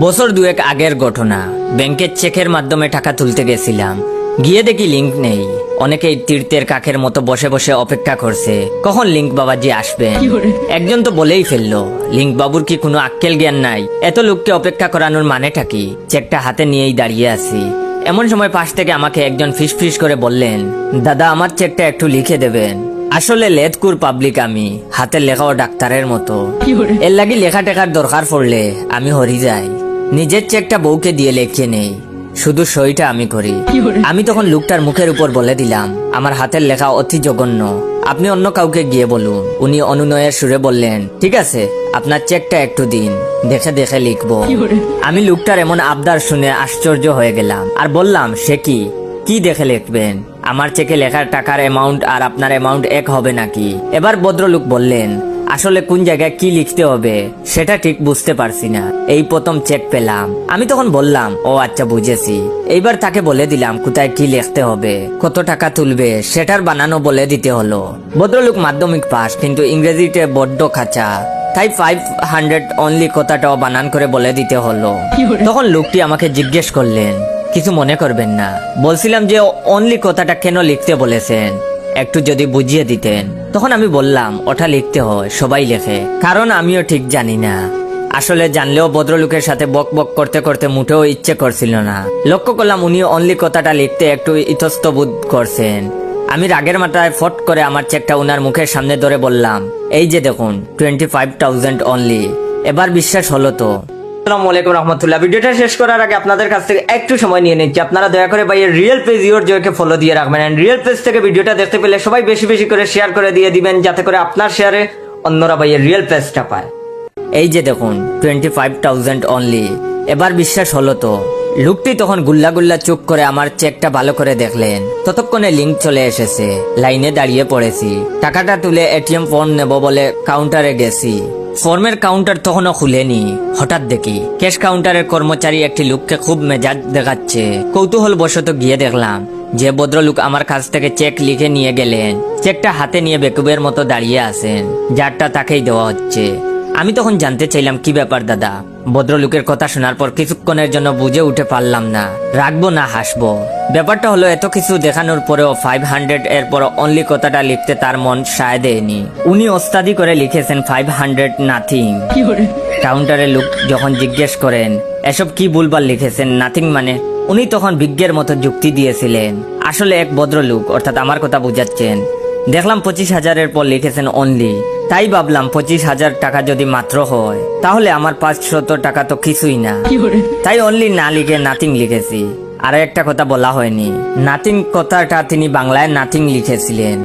বছর দুয়েক আগের ঘটনা। ব্যাংকের চেকের মাধ্যমে টাকা তুলতে গেছিলাম, গিয়ে দেখি লিংক নেই। অনেকেই তীর্থের কাকের মতো বসে বসে অপেক্ষা করছে কখন লিংক বাবাজি আসবে। একজন তো বলেই ফেললো, লিংক বাবুর কি কোনো আক্কেল জ্ঞান নাই? এত লোককে অপেক্ষা করানোর মানেটা কি? চেকটা হাতে নিয়েই দাঁড়িয়ে আছি। এমন সময় পাশ থেকে আমাকে একজন ফিস করে বললেন, দাদা আমার চেকটা একটু লিখে দেবেন। আসলে লেদকুর পাবলিক আমি, হাতের লেখাও ডাক্তারের মতো। এর লাগি লেখা টেখার দরকার পড়লে আমি হরি যাই। নিজের চেকটা বউকে দিয়ে লেখিয়ে নেই, শুধু সইটা আমি করি। আমি তখন লোকটার মুখের উপর বলে দিলাম, আমার হাতের লেখা অতি জঘন্য, আপনি অন্য কাউকে গিয়ে বলুন। উনি অনুনয়ের সুরে বললেন, ঠিক আছে আপনার চেকটা একটু দিন, দেখে দেখে লিখবো। আমি লোকটার এমন আবদার শুনে আশ্চর্য হয়ে গেলাম আর বললাম, সে কি দেখে লিখবেন? আমার চেকে লেখার টাকার অ্যামাউন্ট আর আপনার অ্যামাউন্ট এক হবে নাকি? এবার ভদ্রলোক বললেন, আসলে কোন জায়গায় কি লিখতে হবে সেটা ঠিক বুঝতে পারছি না, এই প্রথম চেক পেলাম। আমি তখন বললাম, ও আচ্ছা বুঝেছি। এইবার তাকে বলে দিলাম কোথায় কি লিখতে হবে, কত টাকা তুলবে সেটার বানানো বলে দিতে হলো। ভদ্রলোক মাধ্যমিক পাস, কিন্তু ইংরেজিতে বড্ড খাঁচা, তাই 500 অনলি কথাটাও বানান করে বলে দিতে হলো। তখন লোকটি আমাকে জিজ্ঞেস করলেন, কিছু মনে করবেন না, বলছিলাম যে অনলি কথাটা কেন লিখতে বলেছেন, একটু যদি বুঝিয়ে দিতেন। তখন আমি বললাম, ওটা লিখতে হয়, সবাই লেখে, কারণ আমিও ঠিক জানি না। আসলে জানলেও ভদ্রলোকের সাথে বক বক করতে করতে মুঠেও ইচ্ছে করছিল না। লক্ষ্য করলাম উনি অনলি কথাটা লিখতে একটু ইতস্তবোধ করছেন। আমি রাগের মাথায় ফট করে আমার চেকটা উনার মুখের সামনে ধরে বললাম, এই যে দেখুন 25,000 অনলি। এবার বিশ্বাস হলো তো? আসসালামু আলাইকুম রহমতুল্লাহ। ভিডিওটা শেষ করার আগে আপনাদের কাছ থেকে একটু সময় নিয়ে নিচ্ছি, আপনারা দয়া করে ভাই রিয়েল পেজ ইওর জয়কে ফলো দিয়ে রাখবেন। এন্ড রিয়েল পেজ থেকে ভিডিওটা দেখতে পেলে সবাই বেশি বেশি করে শেয়ার করে দিয়ে দিবেন, যাতে করে আপনার শেয়ারে অন্যরা ভাই রিয়েল পেজটা পায়। এই যে দেখুন 25,000 অনলি। এবার বিশ্বাস হলো তো? লোকটি তখন গুল্লা গুল্লা চুপ করে আমার চেকটা ভালো করে দেখলেন। ততক্ষণে লিংক চলে এসেছে, লাইনে দাঁড়িয়ে পড়েছি। টাকাটা তুলে এটিএম ফর্ম নেব বলে কাউন্টারে গেছি। ফর্মের কাউন্টার তখনও খুলেনি। হঠাৎ দেখি ক্যাশ কাউন্টারের কর্মচারী একটি লোককে খুব মেজাজ দেখাচ্ছে। কৌতূহল বশত গিয়ে দেখলাম যে ভদ্রলোক আমার কাছ থেকে চেক লিখে নিয়ে গেলেন, চেকটা হাতে নিয়ে বেকুবের মতো দাঁড়িয়ে আছেন, যারটা তাকেই দেওয়া হচ্ছে। আমি তখন জানতে চাইলাম, কি ব্যাপার দাদা? ভদ্রলোকের কথা শোনার পর কিছুক্ষণের জন্য বুঝে উঠে পারলাম না রাখবো না হাসবো। ব্যাপারটা হলো, এত কিছু দেখানোর পরেও 500 এর পর অনলি কথাটা লিখতে তার মন সায় দেয়নি। উনি ওস্তাদি করে লিখেছেন 500 নাথিং। কাউন্টারের লোক যখন জিজ্ঞেস করেন এসব কি ভুলভাল লিখেছেন, নাথিং মানে, উনি তখন বিজ্ঞের মতো যুক্তি দিয়েছিলেন। আসলে এক ভদ্রলোক, অর্থাৎ আমার কথা বুঝাচ্ছেন। দেখলাম 25,000 পর লিখেছেন অনলি, তাই ভাবলাম 25,000 টাকা যদি মাত্র হয় তাহলে আমার 500 টাকা তো কিছুই না, তাই অনলি না লিখে নাথিং লিখেছি। আর একটা কথা বলা হয়নি, নাথিং কথাটা তিনি বাংলায় নাথিং লিখেছিলেন।